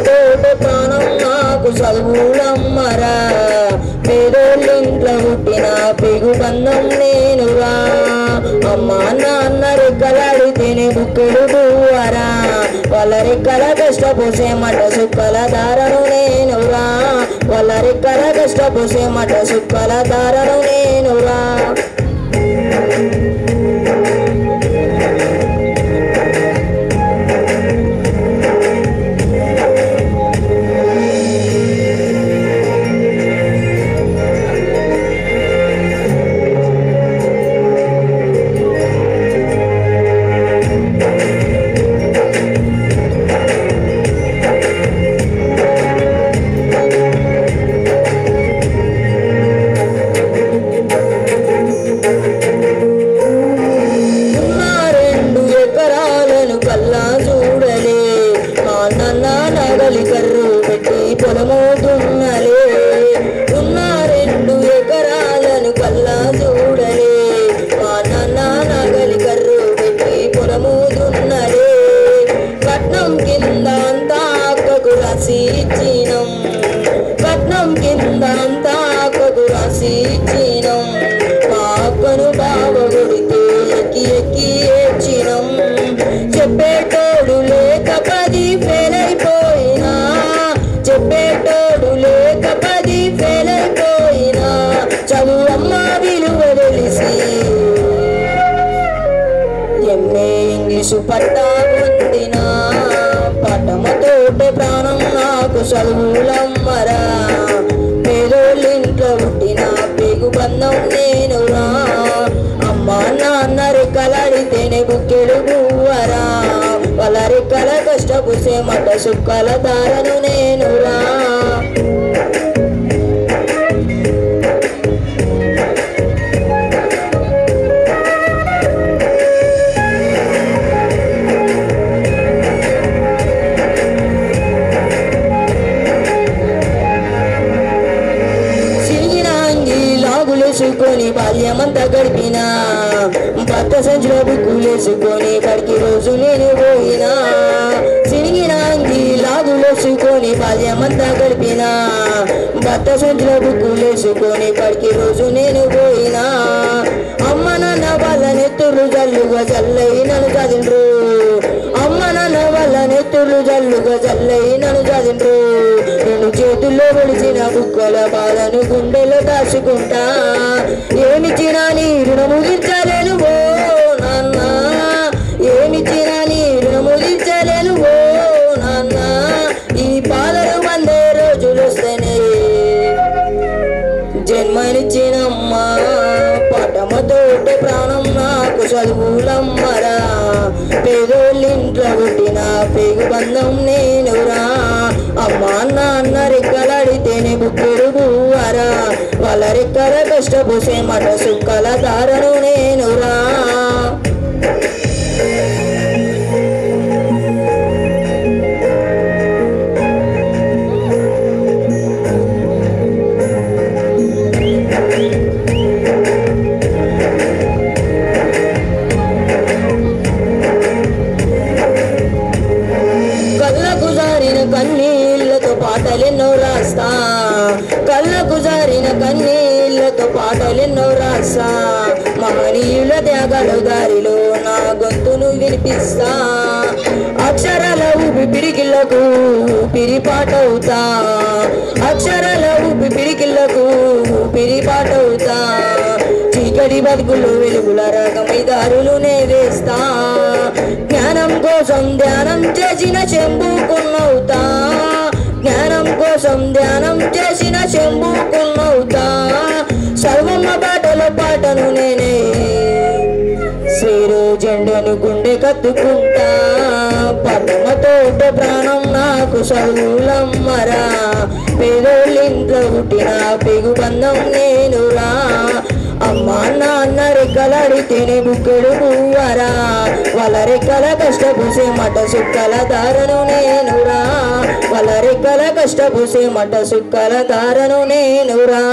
తోట ప్రాణం నాకు చదువులమ్మరా పేదోళ్ళింట్లో పుట్టిన పెగు బంధం నేనురా అమ్మా నాన్న రెక్కలాడితేనే బుక్కులు పువ్వరా వాళ్ళ రెక్కల కష్టపోసే మట సుక్కల దారను నేనురా వాళ్ళ రెక్కల కష్టపోసే మట సుక్కల దారను నేనురా కర్రు పెట్టి పొలము దున్నలే ఉన్న 2 ఎకరాలను కల్లా చూడలే మా నాన్న నగలి కర్రు పెట్టి పొలము దున్నలే కట్నం కింద అంతా అక్కకు రాసి ఇచ్చినం కట్నం కింద అంతా అక్కకు రాసి ఇచ్చినం మా అక్కను బావ కొడితే ఎక్కి ఎక్కి ఏడ్చినం చెప్పేటోడు లేక 10 ఫెయిల్ అయిపోయినా చెప్పేటోడు లేక 10 ఫెయిల్ అయిపోయినా చదువు అమ్మ విలువ తెలిసి ఎంఏ ఇంగ్లీషు పట్టా పొందిన పట్టమతోటే ప్రాణం నాకు చదువులమ్మరా పేదోళ్ళింట్లో పుట్టిన పేగు బంధం నేనురా అమ్మా నాన్న రెక్కలాడితేనే బుక్కెడు పువ్వరా వాళ్ళ రెక్కల కష్టపుసే మట సుక్కల దారను నేనురా లాగులేసుకొని బాల్యమంతా గడిపినా భర్త సంచుల బుక్కులేసుకొని బడికి రోజు నేను పోయినా సిరిగిన అంగి లాగులేసుకొని బాల్యమంతా గడిపినా భర్త సంచుల బుక్కులేసుకొని బడికి రోజు నేను పోయినా అమ్మ నాన్న వాళ్ళ నెత్తులు జల్లుగా జల్లై నన్ను చదిండ్రు అమ్మ నాన్న వాళ్ళ నెత్తులు జల్లుగా జల్లై నన్ను చదిండ్రు నేను చేతుల్లో పొడిచిన బుక్కల బాధను గుండెలో దాచుకుంటా ఏమిచ్చినా నీ రుణము తీర్చలేను ఓ నాన్న ఏమిచ్చినా నీ రుణము తీర్చలేను ఓ నాన్న ఈ బాధలు 100 రోజులు వస్తేనే జన్మనిచ్చినమ్మా పటమతోటే ప్రాణం నాకు చదువులమ్మరా పేదోళ్ళింట్లో పుట్టిన పేగు బంధం నేనురా అమ్మా నాన్న రెక్కలాడితేనే బుక్కెడు పువ్వరా వాళ్ళ రెక్కల కష్టపోసే మట సుక్కల దారను నేనురా కళ్ళకు జారిన కన్నీళ్లతో పాటలెన్నో రాస్తా కళ్ళకు జారిన కన్నీళ్లతో పాటలెన్నో రాస్తా మహనీయుల త్యాగాల దారిలో నా గొంతును వినిపిస్తా అక్షరాల ఊపి పిడికిళ్లకు పిరిపాటవుతా అక్షరాల ఊపి పిడికిళ్లకు పిరిపాటవుతా చీకటి బతుకులు వెలుగుల రకమై దారులునే వేస్తా జ్ఞానం కోసం ధ్యానం చేసిన చెంబుకున్నవుతా జ్ఞానం కోసం ధ్యానం చేసిన చెంబుకున్నవుతా సర్వమ్మ పాటల పాటను నేనే శ్రీరు జెండను గుండె కత్తుకుంటా పటమతోట ప్రాణం నాకు చదువులమ్మరా పేదోళ్ళింట్లో పుట్టిన పెగు బంధం నేనురా అమ్మా నాన్న రెక్కలాడితేనే బుక్కెడు పువ్వరా వాళ్ళ రెక్కల కష్టపూసే మట సుక్కల దారను నేనురా వాళ్ళ రెక్కల కష్టపూసే మట సుక్కల దారను నేనురా